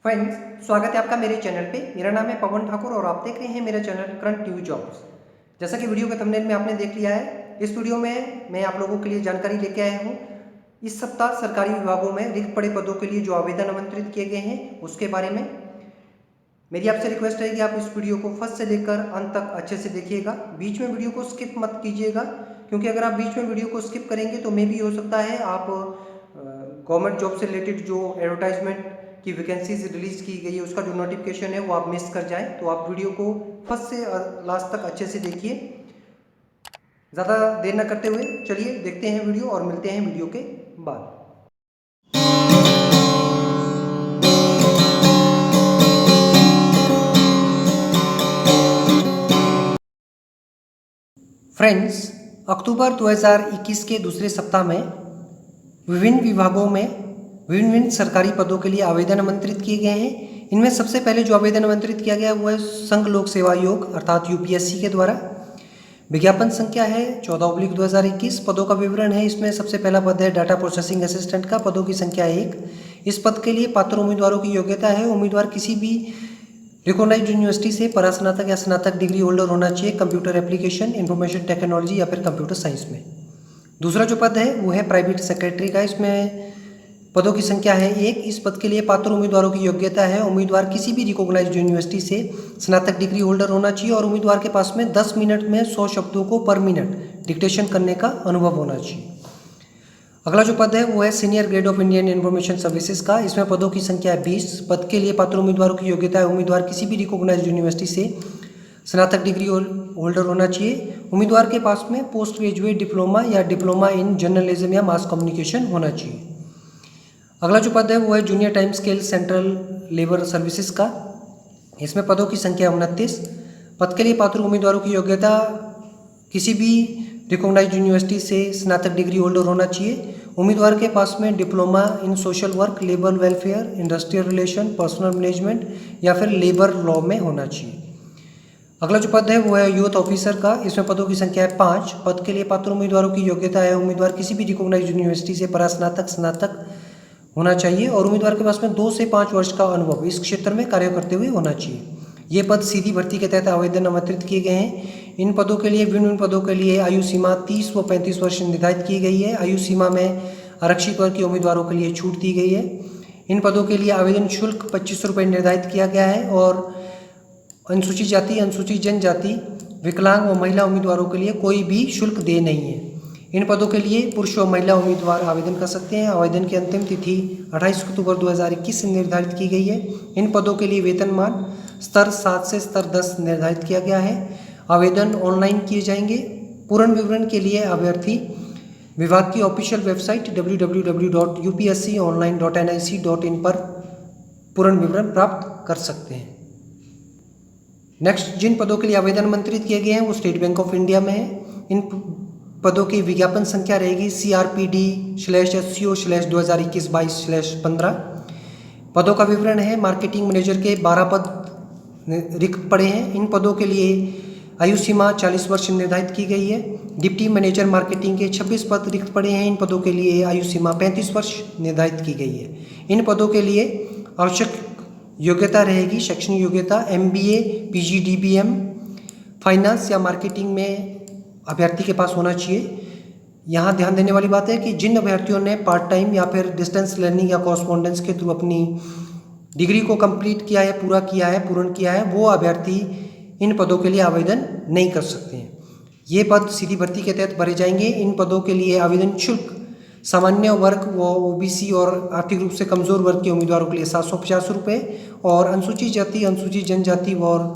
Friends, स्वागत है आपका मेरे चैनल पे। मेरा नाम है पवन ठाकुर और आप देख रहे हैं मेरा चैनल करंट न्यूज जॉब्स। जैसा कि वीडियो के थंबनेल में आपने देख लिया है, इस वीडियो में मैं आप लोगों के लिए जानकारी लेके आया हूँ। इस सप्ताह सरकारी विभागों में रिक्त पड़े पदों के लिए जो आवेदन आमंत्रित किए गए हैं उसके बारे में मेरी आपसे रिक्वेस्ट है कि आप इस वीडियो को फर्स्ट से लेकर अंत तक अच्छे से देखिएगा। बीच में वीडियो को स्किप मत कीजिएगा, क्योंकि अगर आप बीच में वीडियो को स्किप करेंगे तो मे भी हो सकता है आप गवर्नमेंट जॉब से रिलेटेड जो एडवर्टाइजमेंट की वैकेंसीज रिलीज की गई है उसका जो नोटिफिकेशन है वो आप मिस कर जाएं। तो आप वीडियो को फर्स्ट से लास्ट तक अच्छे से देखिए। ज़्यादा देर न करते हुए चलिए देखते हैं वीडियो और मिलते हैं वीडियो के बाद। फ्रेंड्स, अक्टूबर 2021 के दूसरे सप्ताह में विभिन्न विभागों में विभिन्न सरकारी पदों के लिए आवेदन आमंत्रित किए गए हैं। इनमें सबसे पहले जो आवेदन आमंत्रित किया गया वो है संघ लोक सेवा आयोग अर्थात यूपीएससी के द्वारा। विज्ञापन संख्या है 14/2021। पदों का विवरण है, इसमें सबसे पहला पद है डाटा प्रोसेसिंग असिस्टेंट का। पदों की संख्या 1। इस पद के लिए पात्र उम्मीदवारों की योग्यता है, उम्मीदवार किसी भी रिकॉग्नाइज्ड यूनिवर्सिटी से परास्नातक या स्नातक डिग्री होल्डर होना चाहिए कंप्यूटर एप्लीकेशन, इंफॉर्मेशन टेक्नोलॉजी या फिर कंप्यूटर साइंस में। दूसरा जो पद है वो है प्राइवेट सेक्रेटरी का। इसमें पदों की संख्या है 1। इस पद के लिए पात्र उम्मीदवारों की योग्यता है, उम्मीदवार किसी भी रिकॉग्नाइज्ड यूनिवर्सिटी से स्नातक डिग्री होल्डर होना चाहिए और उम्मीदवार के पास में 10 मिनट में 100 शब्दों को पर मिनट डिक्टेशन करने का अनुभव होना चाहिए। अगला जो पद है वो है senior grade of Indian information services का। इसमें पदों की संख्या है 20। पद के लिए पात्र उम्मीदवारों की योग्यता है, उम्मीदवार किसी भी रिकॉग्नाइज्ड यूनिवर्सिटी से स्नातक डिग्री होल्डर होना चाहिए। उम्मीदवार के पास में पोस्ट ग्रेजुएट डिप्लोमा या डिप्लोमा इन जर्नलिज्म या मास कम्युनिकेशन होना चाहिए। अगला जो पद है वो है junior time scale central labour services का। इसमें पदों की संख्या 29। पद के लिए पात्र उम्मीदवारों की योग्यता किसी भी रिकॉग्नाइज्ड यूनिवर्सिटी से स्नातक डिग्री होल्डर होना चाहिए। उम्मीदवार के पास में diploma in social work, labour welfare, industrial relation, personal management या फिर लेबर लॉ में होना चाहिए। अगला जो पद है वो है यूथ ऑफिसर का। इसमें पदों की संख्या है 5। पद के लिए पात्र उम्मीदवारों की योग्यता है, उम्मीदवार किसी भी रिकॉग्नाइज्ड यूनिवर्सिटी से परास्नातक स्नातक होना चाहिए और उम्मीदवार के पास में 2 से 5 वर्ष का अनुभव इस क्षेत्र में कार्य करते हुए होना चाहिए। ये पद सीधी भर्ती के तहत आवेदन आमंत्रित किए गए हैं। इन पदों के लिए विभिन्न पदों के लिए आयु सीमा 30 व 35 वर्ष निर्धारित की गई है। आयु सीमा में आरक्षित वर्ग के उम्मीदवारों के लिए छूट दी गई है। इन पदों के लिए आवेदन शुल्क 25 रुपये निर्धारित किया गया है और अनुसूचित जाति, अनुसूचित जनजाति, विकलांग व महिला उम्मीदवारों के लिए कोई भी शुल्क देय नहीं है। इन पदों के लिए पुरुष व महिला उम्मीदवार आवेदन कर सकते हैं। आवेदन की अंतिम तिथि 28 अक्टूबर 2021 से निर्धारित की गई है। इन पदों के लिए वेतनमान स्तर 7 से स्तर 10 निर्धारित किया गया है। आवेदन ऑनलाइन किए जाएंगे। पूर्ण विवरण के लिए अभ्यर्थी विभाग की ऑफिशियल वेबसाइट www.upsconline.nic.in पर पूर्ण विवरण प्राप्त कर सकते हैं। नेक्स्ट, जिन पदों के लिए आवेदन आमंत्रित किए गए हैं वो स्टेट बैंक ऑफ इंडिया में है। इन पदों की विज्ञापन संख्या रहेगी CRPD/SEO/2021-22/15। पदों का विवरण है, मार्केटिंग मैनेजर के 12 पद रिक्त पड़े हैं। इन पदों के लिए आयु सीमा 40 वर्ष निर्धारित की गई है। डिप्टी मैनेजर मार्केटिंग के 26 पद रिक्त पड़े हैं। इन पदों के लिए आयु सीमा 35 वर्ष निर्धारित की गई है। इन पदों के लिए आवश्यक योग्यता रहेगी शैक्षणिक योग्यता MBA, PG, DBM, फाइनेंस या मार्केटिंग में अभ्यर्थी के पास होना चाहिए। यहाँ ध्यान देने वाली बात है कि जिन अभ्यर्थियों ने पार्ट टाइम या फिर डिस्टेंस लर्निंग या कॉरस्पॉन्डेंस के थ्रू अपनी डिग्री को कंप्लीट किया है, पूर्ण किया है, वो अभ्यर्थी इन पदों के लिए आवेदन नहीं कर सकते हैं। ये पद सीधी भर्ती के तहत भरे जाएंगे। इन पदों के लिए आवेदन शुल्क सामान्य वर्ग व OBC और आर्थिक रूप से कमजोर वर्ग के उम्मीदवारों के लिए 750 रुपये और अनुसूचित जाति, अनुसूचित जनजाति और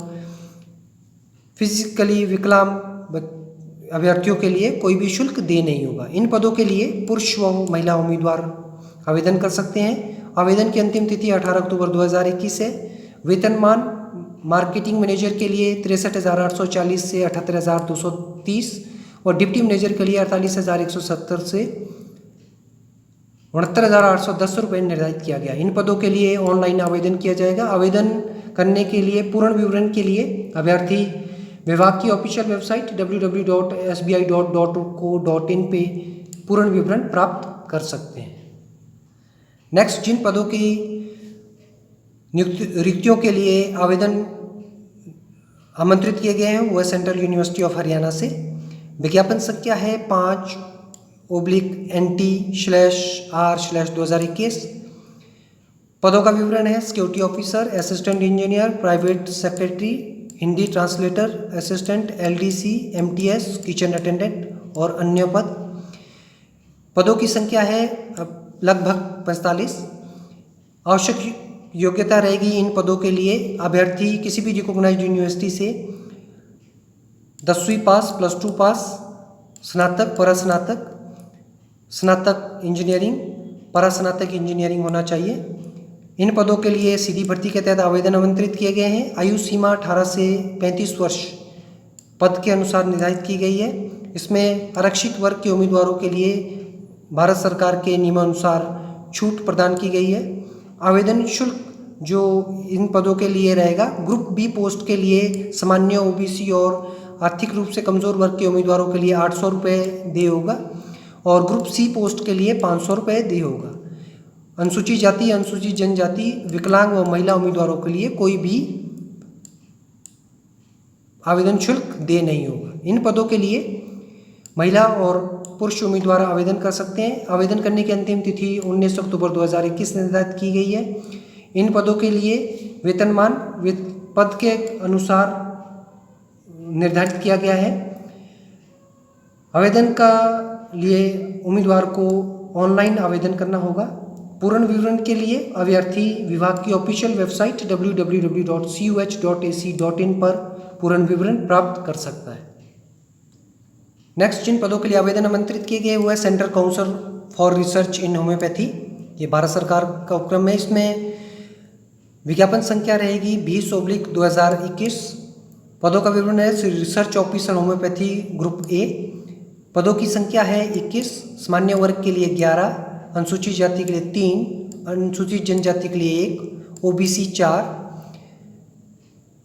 फिजिकली विकलांग अभ्यर्थियों के लिए कोई भी शुल्क दे नहीं होगा। इन पदों के लिए पुरुष व महिला उम्मीदवार आवेदन कर सकते हैं। आवेदन की अंतिम तिथि 18 अक्टूबर 2021 है। वेतनमान मार्केटिंग मैनेजर के लिए 63,840 से 78,230 और डिप्टी मैनेजर के लिए 48,170 से 69,810 रुपये निर्धारित किया गया। इन पदों के लिए ऑनलाइन आवेदन किया जाएगा। आवेदन करने के लिए पूर्ण विवरण के लिए अभ्यर्थी विभाग की ऑफिशियल वेबसाइट www.sbi.co.in पे पूर्ण विवरण प्राप्त कर सकते हैं। नेक्स्ट, जिन पदों की रिक्तियों के लिए आवेदन आमंत्रित किए गए हैं, वह सेंट्रल यूनिवर्सिटी ऑफ हरियाणा से। विज्ञापन संख्या है 5/NT/R/2021। पदों का विवरण है security officer, assistant engineer, private secretary, Hindi translator, assistant, LDC, MTS, kitchen attendant और अन्य पद। पदों की संख्या है लगभग 45। आवश्यक योग्यता रहेगी इन पदों के लिए अभ्यर्थी किसी भी रिकॉग्नाइज्ड यूनिवर्सिटी से 10वीं पास, +2 पास, स्नातक, परास्नातक, स्नातक इंजीनियरिंग, परास्नातक इंजीनियरिंग होना चाहिए। इन पदों के लिए सीधी भर्ती के तहत आवेदन आमंत्रित किए गए हैं। आयु सीमा 18 से 35 वर्ष पद के अनुसार निर्धारित की गई है। इसमें आरक्षित वर्ग के उम्मीदवारों के लिए भारत सरकार के नियमानुसार छूट प्रदान की गई है। आवेदन शुल्क जो इन पदों के लिए रहेगा, ग्रुप बी पोस्ट के लिए सामान्य, OBC और आर्थिक रूप से कमज़ोर वर्ग के उम्मीदवारों के लिए 800 रुपये देय होगा और ग्रुप सी पोस्ट के लिए 500 रुपये देय होगा। अनुसूचित जाति, अनुसूचित जनजाति, विकलांग व महिला उम्मीदवारों के लिए कोई भी आवेदन शुल्क देय नहीं होगा। इन पदों के लिए महिला और पुरुष उम्मीदवार आवेदन कर सकते हैं। आवेदन करने की अंतिम तिथि 19 अक्टूबर 2021 निर्धारित की गई है। इन पदों के लिए वेतनमान पद के अनुसार निर्धारित किया गया है। आवेदन का लिए उम्मीदवार को ऑनलाइन आवेदन करना होगा। पूर्ण विवरण के लिए अभ्यर्थी विभाग की ऑफिशियल वेबसाइट www.cuh.ac.in पर पूर्ण विवरण प्राप्त कर सकता है। नेक्स्ट जिन पदों के लिए आवेदन आमंत्रित किए गए हुए central council for research in homeopathy, ये भारत सरकार का उपक्रम है। इसमें विज्ञापन संख्या रहेगी 20/2021। पदों का विवरण है research officer homeopathy group A. पदों की संख्या है 21। सामान्य वर्ग के लिए 11, अनुसूचित जाति के लिए 3, अनुसूचित जनजाति के लिए 1, OBC 4,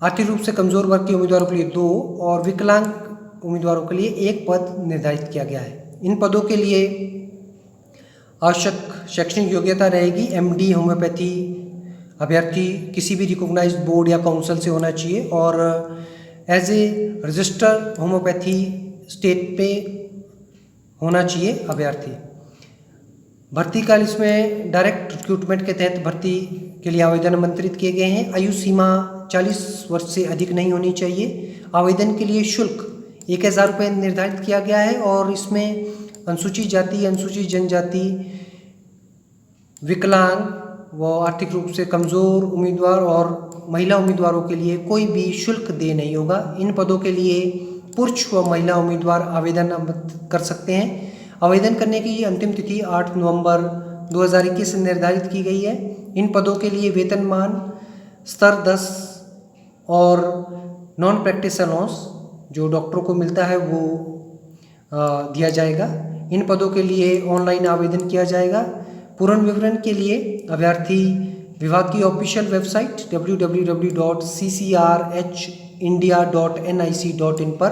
आर्थिक रूप से कमजोर वर्ग के उम्मीदवारों के लिए 2 और विकलांग उम्मीदवारों के लिए 1 पद निर्धारित किया गया है। इन पदों के लिए आवश्यक शैक्षणिक योग्यता रहेगी MD होम्योपैथी अभ्यर्थी किसी भी रिकॉग्नाइज्ड बोर्ड या काउंसिल से होना चाहिए और as a register homeopathy state पे होना चाहिए अभ्यर्थी। भर्ती काल इसमें डायरेक्ट रिक्रूटमेंट के तहत भर्ती के लिए आवेदन आमंत्रित किए गए हैं। आयु सीमा 40 वर्ष से अधिक नहीं होनी चाहिए। आवेदन के लिए शुल्क 1000 रुपये निर्धारित किया गया है और इसमें अनुसूचित जाति, अनुसूचित जनजाति, विकलांग व आर्थिक रूप से कमज़ोर उम्मीदवार और महिला उम्मीदवारों के लिए कोई भी शुल्क देय नहीं होगा। इन पदों के लिए पुरुष व महिला उम्मीदवार आवेदन कर सकते हैं। आवेदन करने की अंतिम तिथि 8 नवंबर 2021 निर्धारित की गई है। इन पदों के लिए वेतनमान स्तर 10 और नॉन प्रैक्टिस अलाउंस जो डॉक्टरों को मिलता है वो दिया जाएगा। इन पदों के लिए ऑनलाइन आवेदन किया जाएगा। पूर्ण विवरण के लिए अभ्यर्थी विभाग की ऑफिशियल वेबसाइट www.ccrhindia.nic.in पर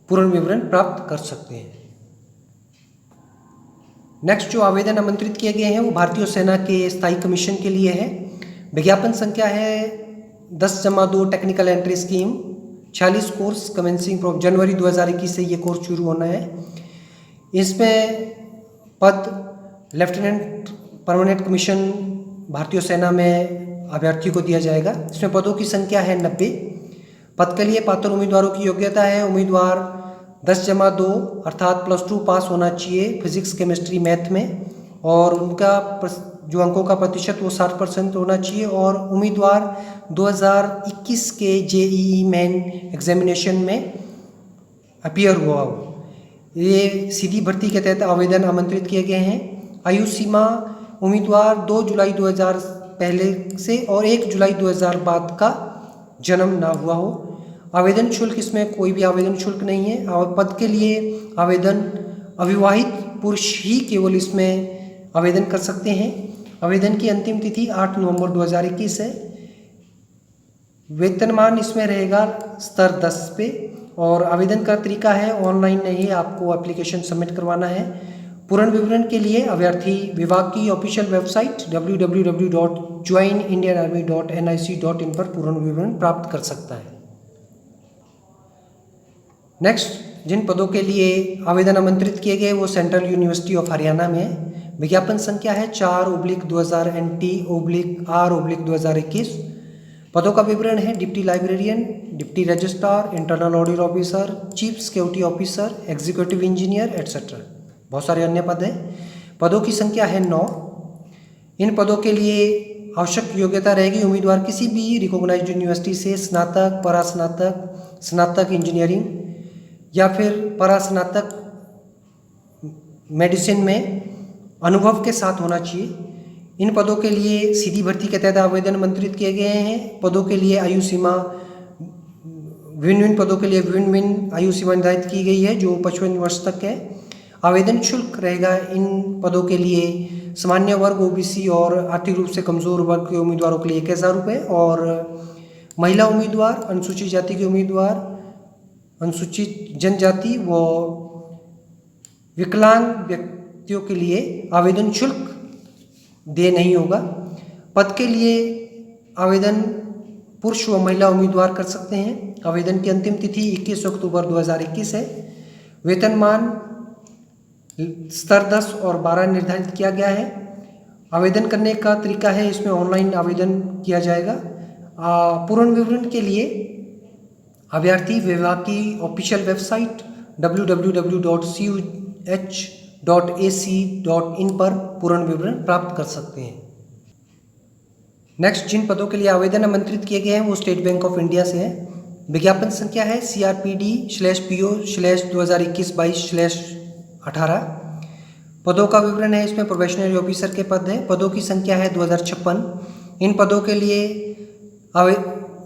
पूर्ण विवरण प्राप्त कर सकते हैं। नेक्स्ट जो आवेदन आमंत्रित किए गए हैं वो भारतीय सेना के स्थायी कमीशन के लिए है। विज्ञापन संख्या है 10/2 technical entry scheme 46 course commencing from January 2021 से ये कोर्स शुरू होना है। इसमें पद लेफ्टिनेंट परमानेंट कमीशन भारतीय सेना में अभ्यर्थी को दिया जाएगा। इसमें पदों की संख्या है 90। पद के लिए पात्र उम्मीदवारों की योग्यता है उम्मीदवार 10/2 अर्थात +2 पास होना चाहिए फिजिक्स, केमिस्ट्री, मैथ में और उनका जो अंकों का प्रतिशत वो 60% होना चाहिए और उम्मीदवार 2021 के JEE मेन एग्जामिनेशन में अपीयर हुआ हो। ये सीधी भर्ती के तहत आवेदन आमंत्रित किए गए हैं। आयु सीमा उम्मीदवार 2 जुलाई 2000 पहले से और 1 जुलाई 2000 बाद का जन्म ना हुआ हो। आवेदन शुल्क इसमें कोई भी आवेदन शुल्क नहीं है और पद के लिए आवेदन अविवाहित पुरुष ही केवल इसमें आवेदन कर सकते हैं। आवेदन की अंतिम तिथि 8 नवंबर 2021 है। वेतनमान इसमें रहेगा स्तर 10 पे और आवेदन का तरीका है ऑनलाइन नहीं, आपको एप्लीकेशन सबमिट करवाना है। पूर्ण विवरण के लिए अभ्यर्थी विभाग की ऑफिशियल वेबसाइट www.joinindianarmy.nic.in पर पूर्ण विवरण प्राप्त कर सकता है। नेक्स्ट, जिन पदों के लिए आवेदन आमंत्रित किए गए वो सेंट्रल यूनिवर्सिटी ऑफ हरियाणा में है। विज्ञापन संख्या है 4/2000 NT/R/2021। पदों का विवरण है deputy librarian, deputy registrar, internal audit officer, chief security officer, executive engineer etcetera. बहुत सारे अन्य पद हैं। पदों की संख्या है 9। इन पदों के लिए आवश्यक योग्यता रहेगी उम्मीदवार किसी भी रिकॉग्नाइज्ड यूनिवर्सिटी से स्नातक, परास्नातक, स्नातक इंजीनियरिंग या फिर परास्नातक मेडिसिन में अनुभव के साथ होना चाहिए। इन पदों के लिए सीधी भर्ती के तहत आवेदन आमंत्रित किए गए हैं। पदों के लिए आयु सीमा विभिन्न पदों के लिए विभिन्न आयु सीमा निर्धारित की गई है जो 55 वर्ष तक है। आवेदन शुल्क रहेगा इन पदों के लिए सामान्य वर्ग, ओबीसी और आर्थिक रूप से कमजोर वर्ग के उम्मीदवारों के लिए 1000 रुपये और महिला उम्मीदवार, अनुसूचित जाति के उम्मीदवार, अनुसूचित जनजाति व विकलांग व्यक्तियों के लिए आवेदन शुल्क देय नहीं होगा। पद के लिए आवेदन पुरुष व महिला उम्मीदवार कर सकते हैं। आवेदन की अंतिम तिथि 21 अक्टूबर 2021 है। वेतनमान स्तर 10 और 12 निर्धारित किया गया है। आवेदन करने का तरीका है, इसमें ऑनलाइन आवेदन किया जाएगा। पूर्ण विवरण के लिए अभ्यर्थी विभाग की ऑफिशियल वेबसाइट www.cuh.ac.in पर पूर्ण विवरण प्राप्त कर सकते हैं। नेक्स्ट, जिन पदों के लिए आवेदन आमंत्रित किए गए हैं वो स्टेट बैंक ऑफ इंडिया से है। विज्ञापन संख्या है CRPD/PO/2021-22/18। पदों का विवरण है, इसमें प्रोबेशनरी ऑफिसर के पद हैं। पदों की संख्या है 2056। इन पदों के लिए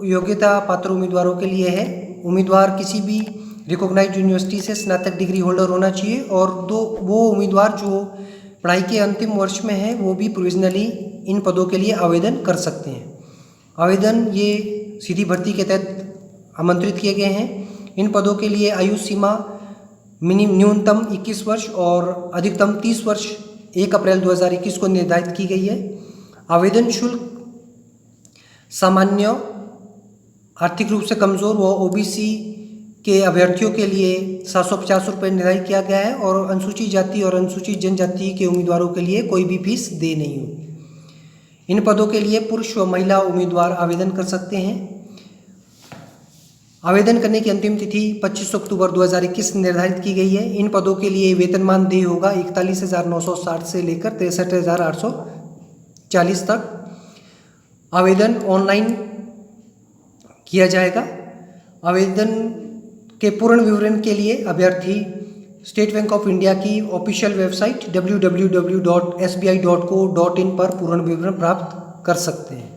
योग्यता पात्र उम्मीदवारों के लिए है। उम्मीदवार किसी भी रिकॉग्नाइज्ड यूनिवर्सिटी से स्नातक डिग्री होल्डर होना चाहिए और वो उम्मीदवार जो पढ़ाई के अंतिम वर्ष में है वो भी प्रोविजनली इन पदों के लिए आवेदन कर सकते हैं। आवेदन ये सीधी भर्ती के तहत आमंत्रित किए गए हैं। इन पदों के लिए आयु सीमा न्यूनतम 21 वर्ष और अधिकतम 30 वर्ष 1 अप्रैल 2021 को निर्धारित की गई है। आवेदन शुल्क सामान्य, आर्थिक रूप से कमज़ोर व ओबीसी के अभ्यर्थियों के लिए 750 रुपये निर्धारित किया गया है और अनुसूचित जाति और अनुसूचित जनजाति के उम्मीदवारों के लिए कोई भी फीस दे नहीं होगी। इन पदों के लिए पुरुष व महिला उम्मीदवार आवेदन कर सकते हैं। आवेदन करने की अंतिम तिथि 25 अक्टूबर 2021 निर्धारित की गई है। इन पदों के लिए वेतनमान देय होगा 41,960 से लेकर 63,840 तक। आवेदन ऑनलाइन किया जाएगा। आवेदन के पूर्ण विवरण के लिए अभ्यर्थी स्टेट बैंक ऑफ इंडिया की ऑफिशियल वेबसाइट www.sbi.co.in पर पूर्ण विवरण प्राप्त कर सकते हैं।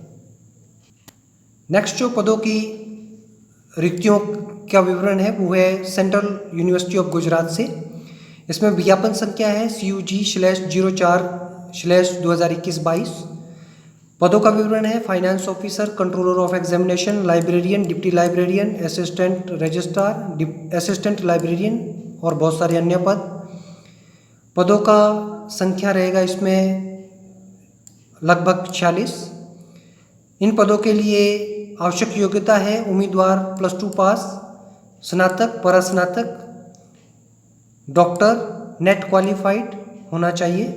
नेक्स्ट, जो पदों की रिक्तियों का विवरण है वो है सेंट्रल यूनिवर्सिटी ऑफ गुजरात से। इसमें विज्ञापन संख्या है CUG/04/2021-22। पदों का विवरण है finance officer, controller of examination, librarian, deputy librarian, assistant registrar, assistant librarian और बहुत सारे अन्य पद। पदों का संख्या रहेगा इसमें लगभग 46। इन पदों के लिए आवश्यक योग्यता है उम्मीदवार +2 पास, स्नातक, परास्नातक, डॉक्टर, नेट क्वालिफाइड होना चाहिए।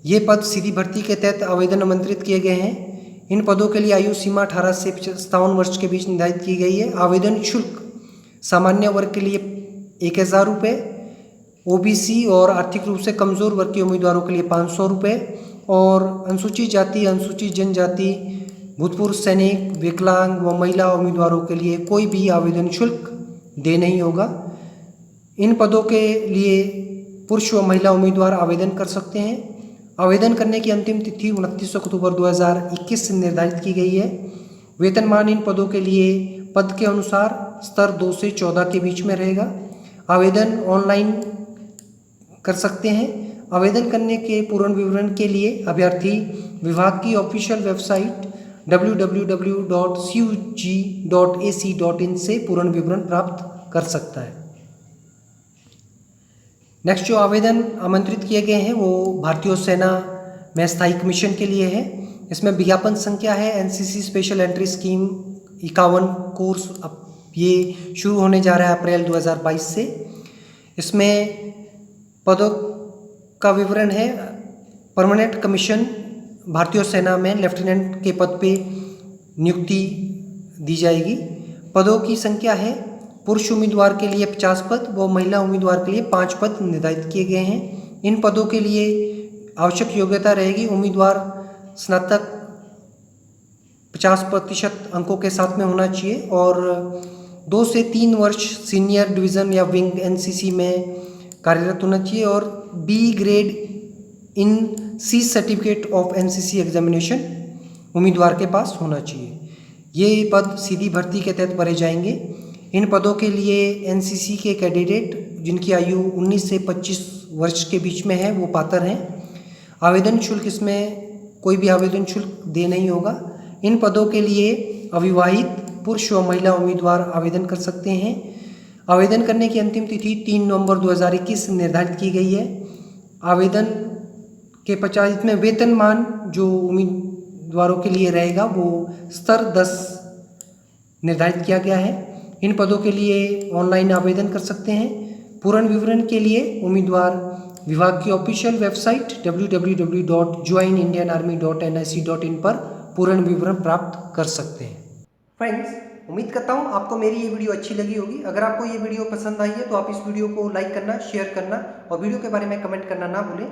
ये पद सीधी भर्ती के तहत आवेदन आमंत्रित किए गए हैं। इन पदों के लिए आयु सीमा 18 से 57 वर्ष के बीच निर्धारित की गई है। आवेदन शुल्क सामान्य वर्ग के लिए 1000 रुपये, ओबीसी और आर्थिक रूप से कमज़ोर वर्ग के उम्मीदवारों के लिए 500 रुपये और अनुसूचित जाति, अनुसूचित जनजाति, भूतपूर्व सैनिक, विकलांग व महिला उम्मीदवारों के लिए कोई भी आवेदन शुल्क देय नहीं होगा। इन पदों के लिए पुरुष व महिला उम्मीदवार आवेदन कर सकते हैं। आवेदन करने की अंतिम तिथि 29 अक्टूबर 2021 से निर्धारित की गई है। वेतनमान इन पदों के लिए पद के अनुसार स्तर 2 से 14 के बीच में रहेगा। आवेदन ऑनलाइन कर सकते हैं। आवेदन करने के पूर्ण विवरण के लिए अभ्यर्थी विभाग की ऑफिशियल वेबसाइट www.cug.ac.in से पूर्ण विवरण प्राप्त कर सकता है। नेक्स्ट जो आवेदन आमंत्रित किए गए हैं वो भारतीय सेना में स्थायी कमीशन के लिए है। इसमें विज्ञापन संख्या है NCC special entry scheme 51 course. अब ये शुरू होने जा रहा है अप्रैल 2022 से। इसमें पदों का विवरण है। परमानेंट कमीशन भारतीय सेना में लेफ्टिनेंट के पद पे नियुक्ति दी जाएगी। पदों की संख्या है पुरुष उम्मीदवार के लिए 50 पद व महिला उम्मीदवार के लिए 5 पद निर्धारित किए गए हैं। इन पदों के लिए आवश्यक योग्यता रहेगी उम्मीदवार स्नातक 50% अंकों के साथ में होना चाहिए और 2 से 3 वर्ष सीनियर डिवीज़न या विंग एनसीसी में कार्यरत होना चाहिए और B grade in C certificate of NCC examination उम्मीदवार के पास होना चाहिए। ये पद सीधी भर्ती के तहत भरे जाएंगे। इन पदों के लिए एनसीसी के कैंडिडेट जिनकी आयु 19 से 25 वर्ष के बीच में है वो पात्र हैं। आवेदन शुल्क, इसमें कोई भी आवेदन शुल्क दे नहीं होगा। इन पदों के लिए अविवाहित पुरुष व महिला उम्मीदवार आवेदन कर सकते हैं। आवेदन करने की अंतिम तिथि 3 नवंबर 2021 निर्धारित की गई है। आवेदन के 50 में वेतनमान जो उम्मीदवारों के लिए रहेगा वो स्तर 10 निर्धारित किया गया है। इन पदों के लिए ऑनलाइन आवेदन कर सकते हैं। पूर्ण विवरण के लिए उम्मीदवार विभाग की ऑफिशियल वेबसाइट www.joinindianarmy.nic.in पर पूर्ण विवरण प्राप्त कर सकते हैं। फ्रेंड्स, उम्मीद करता हूँ आपको मेरी ये वीडियो अच्छी लगी होगी। अगर आपको ये वीडियो पसंद आई है तो आप इस वीडियो को लाइक करना, शेयर करना और वीडियो के बारे में कमेंट करना ना भूलें।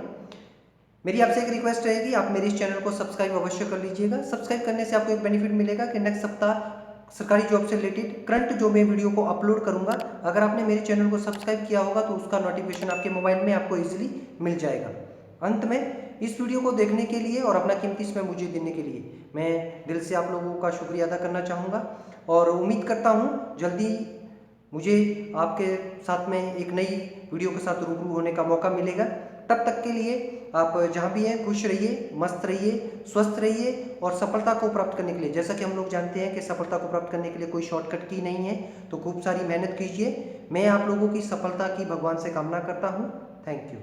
मेरी आपसे एक रिक्वेस्ट रहेगी, आप मेरे इस चैनल को सब्सक्राइब अवश्य कर लीजिएगा। सब्सक्राइब करने से आपको एक बेनिफिट मिलेगा कि नेक्स्ट सप्ताह सरकारी जॉब से रिलेटेड करंट जो मैं वीडियो को अपलोड करूंगा, अगर आपने मेरे चैनल को सब्सक्राइब किया होगा तो उसका नोटिफिकेशन आपके मोबाइल में आपको इजीली मिल जाएगा। अंत में इस वीडियो को देखने के लिए और अपना कीमती समय मुझे देने के लिए मैं दिल से आप लोगों का शुक्रिया अदा करना चाहूँगा और उम्मीद करता हूँ जल्दी मुझे आपके साथ में एक नई वीडियो के साथ रूबरू होने का मौका मिलेगा। तब तक के लिए आप जहाँ भी हैं खुश रहिए, मस्त रहिए, स्वस्थ रहिए और सफलता को प्राप्त करने के लिए, जैसा कि हम लोग जानते हैं कि सफलता को प्राप्त करने के लिए कोई शॉर्टकट की नहीं है, तो खूब सारी मेहनत कीजिए। मैं आप लोगों की सफलता की भगवान से कामना करता हूँ। Thank you.